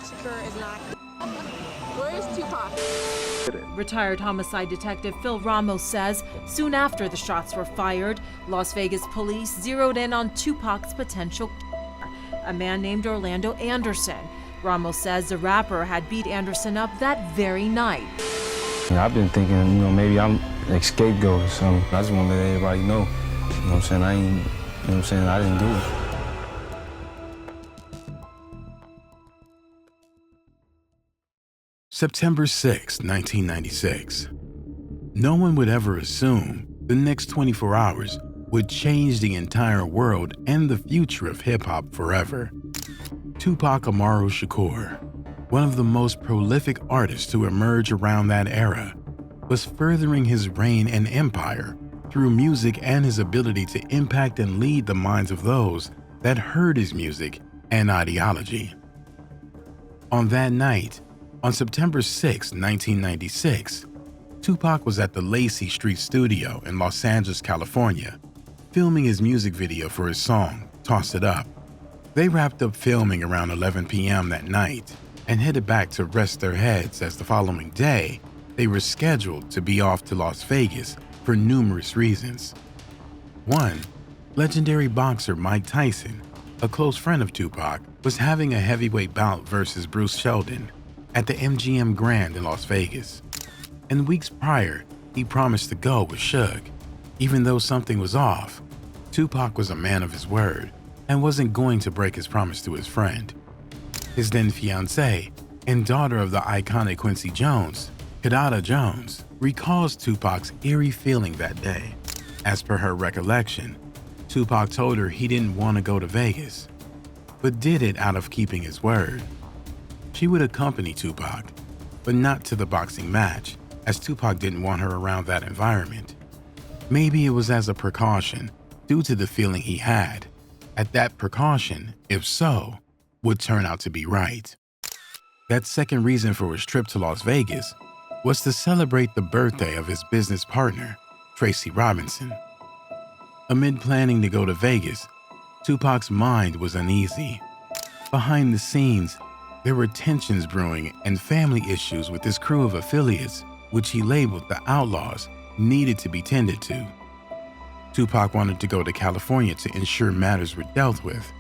Shakur is not. Where's Tupac? Retired homicide detective Phil Ramos says soon after the shots were fired, Las Vegas police zeroed in on Tupac's potential killer, a man named Orlando Anderson. Ramos says the rapper had beat Anderson up that very night. I've been thinking, maybe I'm a scapegoat or something. I just want to let everybody know, what I'm saying, I didn't do it. September 6, 1996. No one would ever assume the next 24 hours would change the entire world and the future of hip-hop forever. Tupac Amaru Shakur, one of the most prolific artists to emerge around that era, was furthering his reign and empire through music and his ability to impact and lead the minds of those that heard his music and ideology. On that night, on September 6, 1996, Tupac was at the Lacey Street studio in Los Angeles, California, filming his music video for his song, Toss It Up. They wrapped up filming around 11 p.m. that night and headed back to rest their heads as the following day, they were scheduled to be off to Las Vegas for numerous reasons. One, legendary boxer Mike Tyson, a close friend of Tupac, was having a heavyweight bout versus Bruce Sheldon at the MGM Grand in Las Vegas. And weeks prior, he promised to go with Suge. Even though something was off, Tupac was a man of his word and wasn't going to break his promise to his friend. His then fiancée and daughter of the iconic Quincy Jones, Kidada Jones, recalls Tupac's eerie feeling that day. As per her recollection, Tupac told her he didn't want to go to Vegas, but did it out of keeping his word. She would accompany Tupac, but not to the boxing match, as Tupac didn't want her around that environment. Maybe it was as a precaution due to the feeling he had. At that precaution, if so, would turn out to be right. That second reason for his trip to Las Vegas was to celebrate the birthday of his business partner, Tracy Robinson. Amid planning to go to Vegas, Tupac's mind was uneasy. Behind the scenes, there were tensions brewing and family issues with his crew of affiliates, which he labeled the Outlaws, needed to be tended to. Tupac wanted to go to California to ensure matters were dealt with,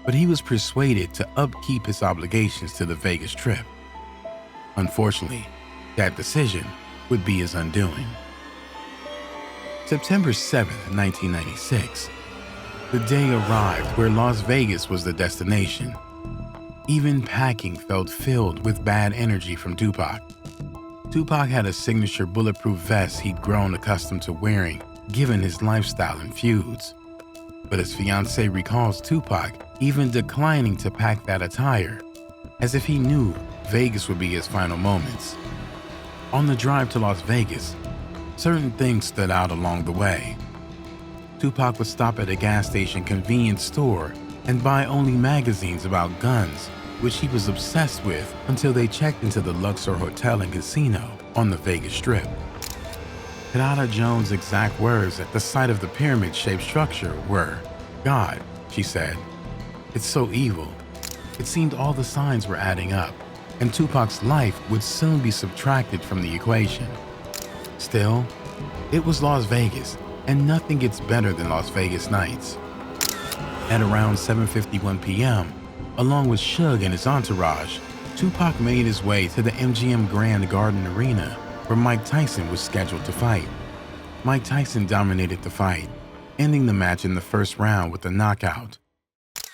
but he was persuaded to upkeep his obligations to the Vegas trip. Unfortunately, that decision would be his undoing. September 7, 1996. The day arrived where Las Vegas was the destination. Even packing felt filled with bad energy from Tupac. Tupac had a signature bulletproof vest he'd grown accustomed to wearing given his lifestyle and feuds. But his fiancée recalls Tupac even declining to pack that attire, as if he knew Vegas would be his final moments. On the drive to Las Vegas, certain things stood out along the way. Tupac would stop at a gas station convenience store and buy only magazines about guns, which he was obsessed with until they checked into the Luxor Hotel and Casino on the Vegas Strip. Kidada Jones' exact words at the site of the pyramid-shaped structure were, "God," she said, "it's so evil." It seemed all the signs were adding up, and Tupac's life would soon be subtracted from the equation. Still, it was Las Vegas, and nothing gets better than Las Vegas nights. At around 7:51 p.m., along with Suge and his entourage, Tupac made his way to the MGM Grand Garden Arena, where Mike Tyson was scheduled to fight. Mike Tyson dominated the fight, ending the match in the first round with a knockout.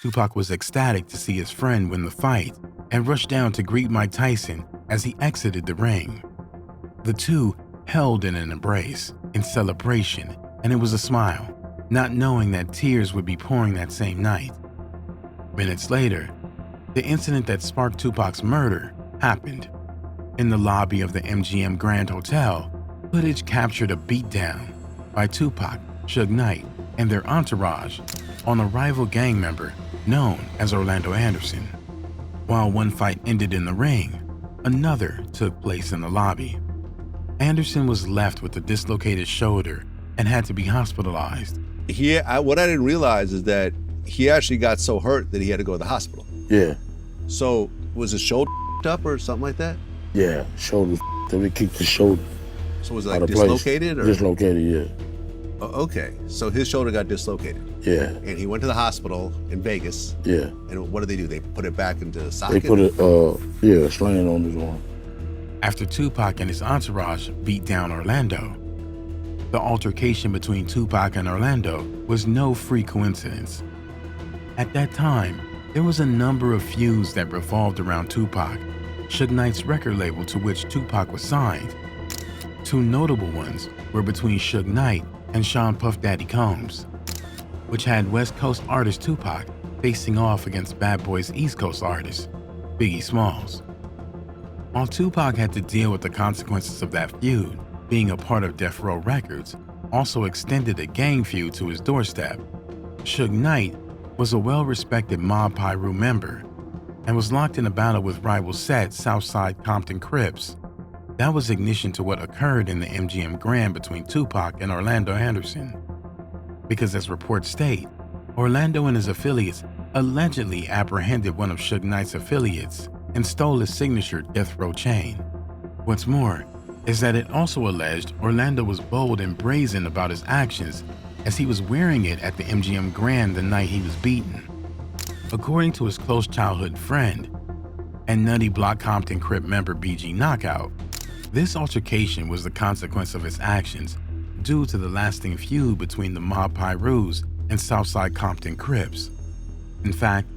Tupac was ecstatic to see his friend win the fight and rushed down to greet Mike Tyson as he exited the ring. The two held in an embrace in celebration, and it was a smile, not knowing that tears would be pouring that same night. Minutes later, the incident that sparked Tupac's murder happened. In the lobby of the MGM Grand Hotel, footage captured a beatdown by Tupac, Suge Knight, and their entourage on a rival gang member known as Orlando Anderson. While one fight ended in the ring, another took place in the lobby. Anderson was left with a dislocated shoulder and had to be hospitalized. What I didn't realize is that he actually got so hurt that he had to go to the hospital. Yeah. So Was his shoulder up or something like that? Yeah, shoulder. Then we kicked his shoulder. So was it out like of place. dislocated? Or? Dislocated, yeah. Oh, okay, so his shoulder got dislocated. Yeah. And he went to the hospital in Vegas. Yeah. And what do? They put it back into the They socket? put a sling on his arm. After Tupac and his entourage beat down Orlando, the altercation between Tupac and Orlando was no free coincidence. At that time, there was a number of feuds that revolved around Tupac, Suge Knight's record label to which Tupac was signed. Two notable ones were between Suge Knight and Sean Puff Daddy Combs, which had West Coast artist Tupac facing off against Bad Boy's East Coast artist, Biggie Smalls. While Tupac had to deal with the consequences of that feud, being a part of Death Row Records also extended a gang feud to his doorstep. Suge Knight was a well-respected Mob Piru member and was locked in a battle with rival set Southside Compton Crips. That was ignition to what occurred in the MGM Grand between Tupac and Orlando Anderson. Because as reports state, Orlando and his affiliates allegedly apprehended one of Suge Knight's affiliates and stole his signature Death Row chain. What's more is that it also alleged Orlando was bold and brazen about his actions as he was wearing it at the MGM Grand the night he was beaten. According to his close childhood friend and Nutty Block Compton Crip member BG Knockout, this altercation was the consequence of his actions due to the lasting feud between the Mob Pirus and Southside Compton Crips. In fact,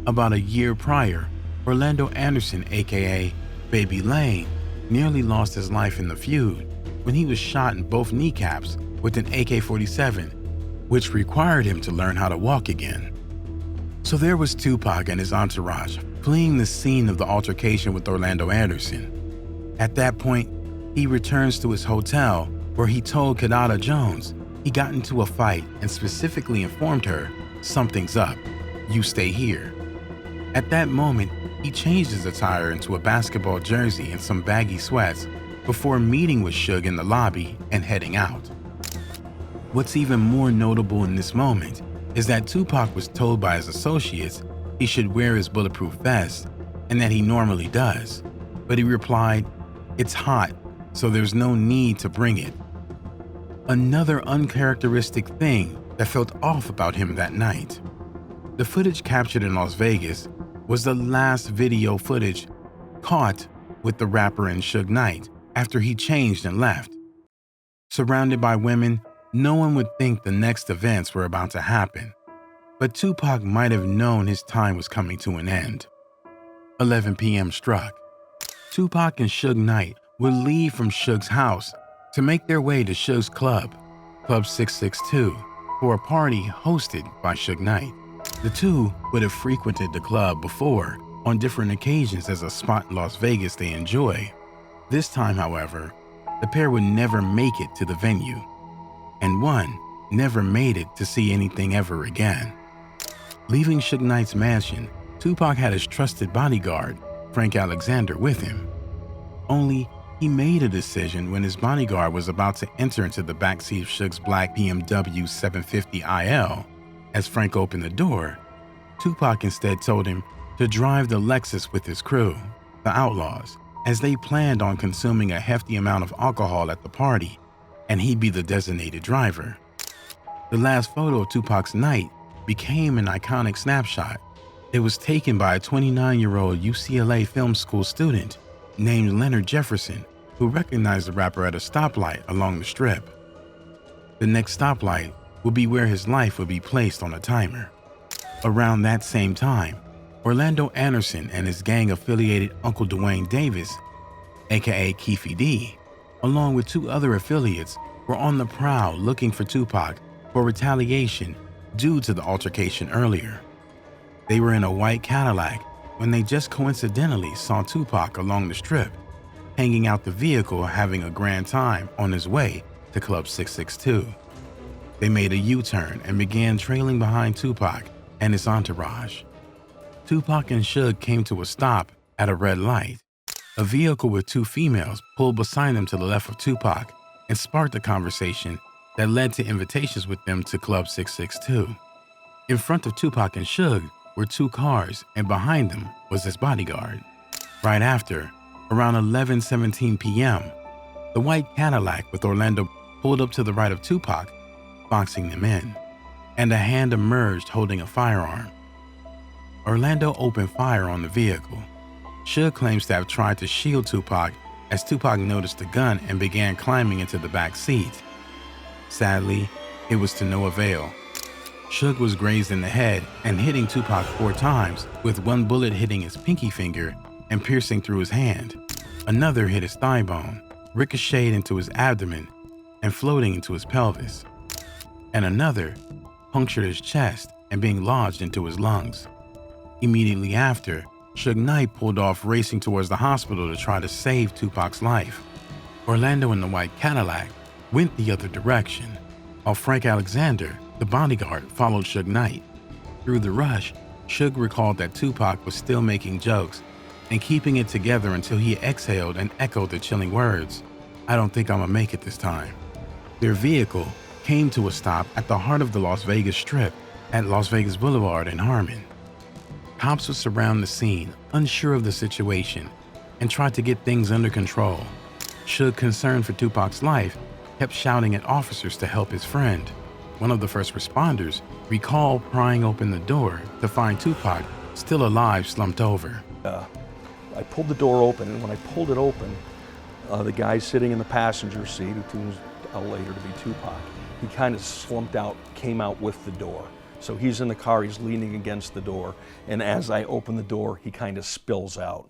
about a year prior, Orlando Anderson, aka Baby Lane, nearly lost his life in the feud when he was shot in both kneecaps with an AK-47, which required him to learn how to walk again. So there was Tupac and his entourage fleeing the scene of the altercation with Orlando Anderson. At that point, he returns to his hotel where he told Kadada Jones he got into a fight and specifically informed her, "Something's up, you stay here." At that moment, he changed his attire into a basketball jersey and some baggy sweats before meeting with Suge in the lobby and heading out. What's even more notable in this moment is that Tupac was told by his associates he should wear his bulletproof vest and that he normally does, but he replied, "It's hot, so there's no need to bring it." Another uncharacteristic thing that felt off about him that night. The footage captured in Las Vegas was the last video footage caught with the rapper and Suge Knight after he changed and left. Surrounded by women, no one would think the next events were about to happen, but Tupac might have known his time was coming to an end. 11 p.m. struck. Tupac and Suge Knight would leave from Suge's house to make their way to Suge's club, Club 662, for a party hosted by Suge Knight. The two would have frequented the club before on different occasions as a spot in Las Vegas they enjoy. This time, however, the pair would never make it to the venue, and one never made it to see anything ever again. Leaving Suge Knight's mansion, Tupac had his trusted bodyguard, Frank Alexander, with him. Only he made a decision when his bodyguard was about to enter into the backseat of Suge's black BMW 750 IL. As Frank opened the door, Tupac instead told him to drive the Lexus with his crew, the Outlaws, as they planned on consuming a hefty amount of alcohol at the party, and he'd be the designated driver. The last photo of Tupac's night became an iconic snapshot. It was taken by a 29-year-old UCLA film school student named Leonard Jefferson, who recognized the rapper at a stoplight along the strip. The next stoplight would be where his life would be placed on a timer. Around that same time, Orlando Anderson and his gang-affiliated Uncle Dwayne Davis, aka Keefy D, along with two other affiliates, were on the prowl looking for Tupac for retaliation due to the altercation earlier. They were in a white Cadillac when they just coincidentally saw Tupac along the strip, hanging out the vehicle having a grand time on his way to Club 662. They made a U-turn and began trailing behind Tupac and his entourage. Tupac and Suge came to a stop at a red light. A vehicle with two females pulled beside them to the left of Tupac and sparked a conversation that led to invitations with them to Club 662. In front of Tupac and Suge, were 2 cars, and behind them was his bodyguard. Right after, around 11:17 p.m., the white Cadillac with Orlando pulled up to the right of Tupac, boxing them in, and a hand emerged holding a firearm. Orlando opened fire on the vehicle. Suge claims to have tried to shield Tupac as Tupac noticed the gun and began climbing into the back seat. Sadly, it was to no avail. Suge was grazed in the head and hitting Tupac 4 times, with one bullet hitting his pinky finger and piercing through his hand. Another hit his thigh bone, ricocheted into his abdomen and floating into his pelvis. And another punctured his chest and being lodged into his lungs. Immediately after, Suge Knight pulled off racing towards the hospital to try to save Tupac's life. Orlando in the white Cadillac went the other direction, while Frank Alexander, the bodyguard, followed Suge Knight. Through the rush, Suge recalled that Tupac was still making jokes and keeping it together until he exhaled and echoed the chilling words, "I don't think I'm gonna make it this time." Their vehicle came to a stop at the heart of the Las Vegas Strip at Las Vegas Boulevard in Harmon. Cops would surround the scene, unsure of the situation, and tried to get things under control. Suge, concerned for Tupac's life, kept shouting at officers to help his friend. One of the first responders recalled prying open the door to find Tupac still alive, slumped over. I pulled the door open, and when I pulled it open, the guy sitting in the passenger seat, who turns out later to be Tupac, he kind of slumped out, came out with the door. So he's in the car, he's leaning against the door, and as I open the door, he kind of spills out.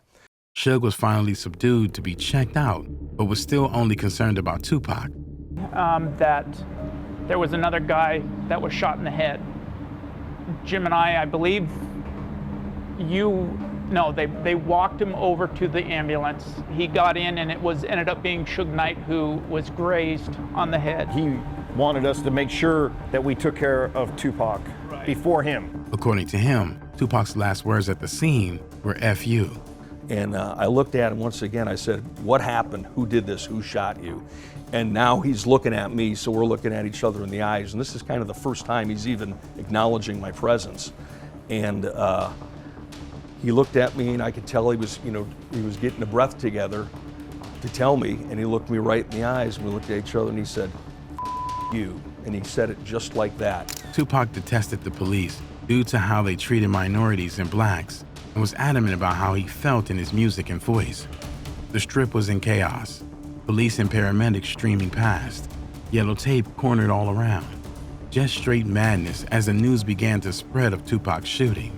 Suge was finally subdued to be checked out, but was still only concerned about Tupac. That there was another guy that was shot in the head. Jim and I believe they walked him over to the ambulance. He got in, and it ended up being Suge Knight who was grazed on the head. He wanted us to make sure that we took care of Tupac before him. According to him, Tupac's last words at the scene were "F you." And I looked at him once again. I said, "What happened? Who did this? Who shot you?" And now he's looking at me, so we're looking at each other in the eyes. And this is kind of the first time he's even acknowledging my presence. And he looked at me, and I could tell he was getting a breath together to tell me. And he looked me right in the eyes, and we looked at each other, and he said, "F you." And he said it just like that. Tupac detested the police due to how they treated minorities and blacks, and was adamant about how he felt in his music and voice. The Strip was in chaos. Police and paramedics streaming past. Yellow tape cornered all around. Just straight madness as the news began to spread of Tupac's shooting.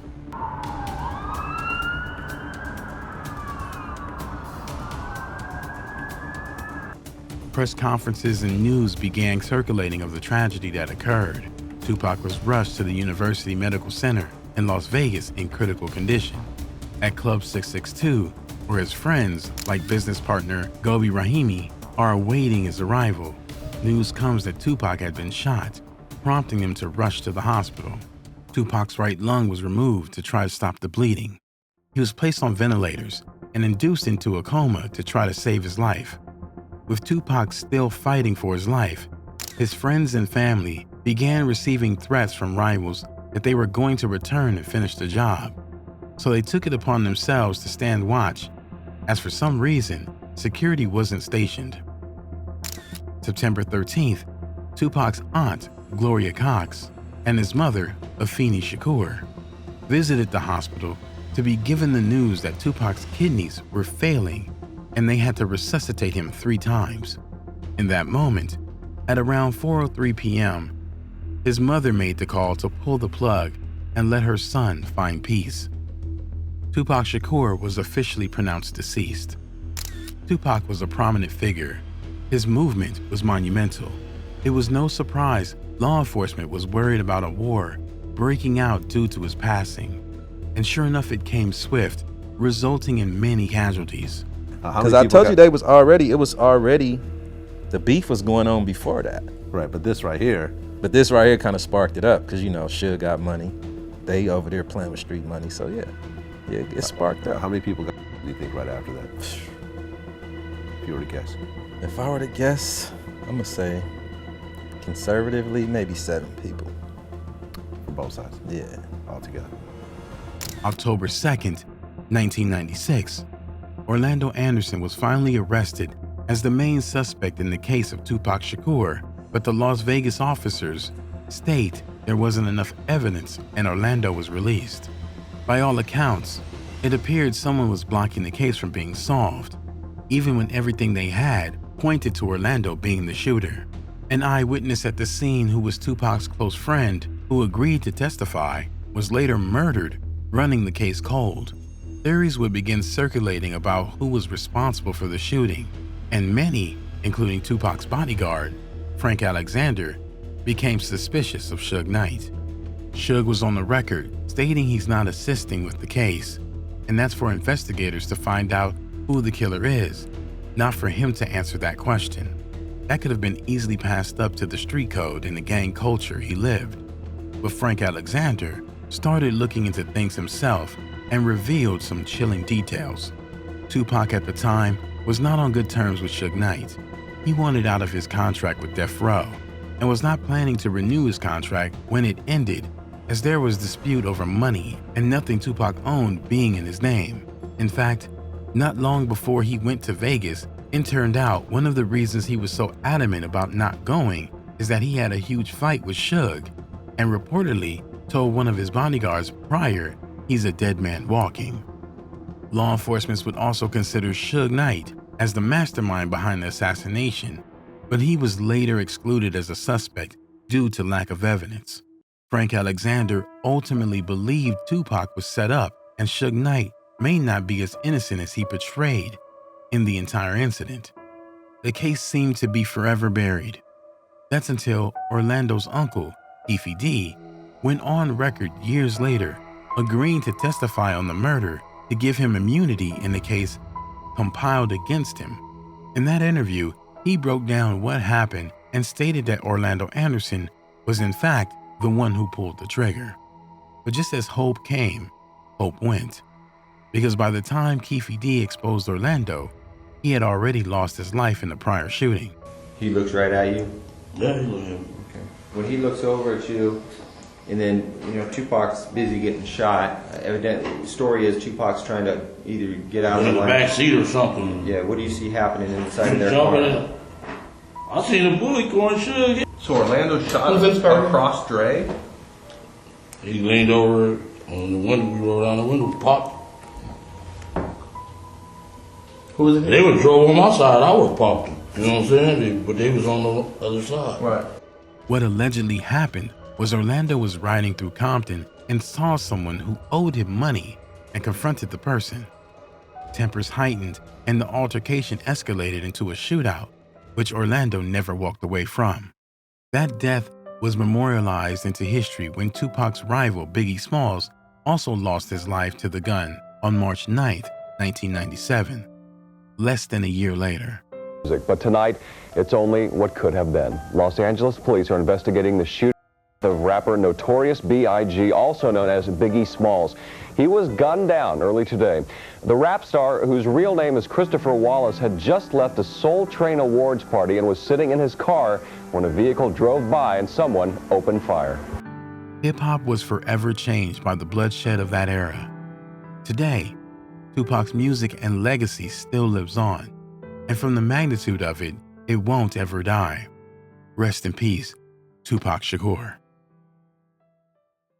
Press conferences and news began circulating of the tragedy that occurred. Tupac was rushed to the University Medical Center in Las Vegas in critical condition. At Club 662, where his friends, like business partner Gobi Rahimi, are awaiting his arrival, news comes that Tupac had been shot, prompting them to rush to the hospital. Tupac's right lung was removed to try to stop the bleeding. He was placed on ventilators and induced into a coma to try to save his life. With Tupac still fighting for his life, his friends and family began receiving threats from rivals that they were going to return and finish the job. So they took it upon themselves to stand watch, as for some reason, security wasn't stationed. September 13th, Tupac's aunt, Gloria Cox, and his mother, Afeni Shakur, visited the hospital to be given the news that Tupac's kidneys were failing and they had to resuscitate him 3 times. In that moment, at around 4:03 p.m., his mother made the call to pull the plug and let her son find peace. Tupac Shakur was officially pronounced deceased. Tupac was a prominent figure. His movement was monumental. It was no surprise law enforcement was worried about a war breaking out due to his passing. And sure enough, it came swift, resulting in many casualties. Because I told you it was already, the beef was going on before that. Right, but this right here. But this right here kind of sparked it up because, Suge got money. They over there playing with street money, so yeah, it sparked up. How many people got, do you think, right after that? If you were to guess. If I were to guess, I'm gonna say conservatively, maybe 7 people. From both sides? Yeah. Altogether? October 2nd, 1996, Orlando Anderson was finally arrested as the main suspect in the case of Tupac Shakur, but the Las Vegas officers state there wasn't enough evidence and Orlando was released. By all accounts, it appeared someone was blocking the case from being solved, even when everything they had pointed to Orlando being the shooter. An eyewitness at the scene, who was Tupac's close friend who agreed to testify, was later murdered, running the case cold. Theories would begin circulating about who was responsible for the shooting, and many, including Tupac's bodyguard, Frank Alexander, became suspicious of Suge Knight. Suge was on the record stating he's not assisting with the case, and that's for investigators to find out who the killer is, not for him to answer that question. That could have been easily passed up to the street code and the gang culture he lived. But Frank Alexander started looking into things himself and revealed some chilling details. Tupac at the time was not on good terms with Suge Knight. He wanted out of his contract with Death Row and was not planning to renew his contract when it ended, as there was dispute over money and nothing Tupac owned being in his name. In fact, not long before he went to Vegas, it turned out one of the reasons he was so adamant about not going is that he had a huge fight with Suge and reportedly told one of his bodyguards prior he's a dead man walking. Law enforcement would also consider Suge Knight as the mastermind behind the assassination, but he was later excluded as a suspect due to lack of evidence. Frank Alexander ultimately believed Tupac was set up and Suge Knight may not be as innocent as he portrayed in the entire incident. The case seemed to be forever buried. That's until Orlando's uncle, Keefe D, went on record years later agreeing to testify on the murder to give him immunity in the case compiled against him. In that interview, he broke down what happened and stated that Orlando Anderson was in fact the one who pulled the trigger. But just as hope came, hope went. Because by the time Keefe D exposed Orlando, he had already lost his life in the prior shooting. He looks right at you? Yeah, he looked at me. Okay. When he looks over at you, and then, Tupac's busy getting shot. Evidently, the story is Tupac's trying to either get out of the back seat or something. Yeah, what do you see happening inside of their car? I seen a bullet going Suge. So Orlando shot across Dre? He leaned over on the window, we rolled down the window, popped. Who was it? They would drove on my side, I would have popped them. You know what I'm saying? But they was on the other side. Right. What allegedly happened was Orlando was riding through Compton and saw someone who owed him money and confronted the person. Tempers heightened and the altercation escalated into a shootout, which Orlando never walked away from. That death was memorialized into history when Tupac's rival Biggie Smalls also lost his life to the gun on March 9th, 1997, less than a year later. But tonight, it's only what could have been. Los Angeles police are investigating the shooting of rapper Notorious B.I.G., also known as Biggie Smalls. He was gunned down early today. The rap star, whose real name is Christopher Wallace, had just left a Soul Train Awards party and was sitting in his car when a vehicle drove by and someone opened fire. Hip-hop was forever changed by the bloodshed of that era. Today, Tupac's music and legacy still lives on, and from the magnitude of it, it won't ever die. Rest in peace, Tupac Shakur.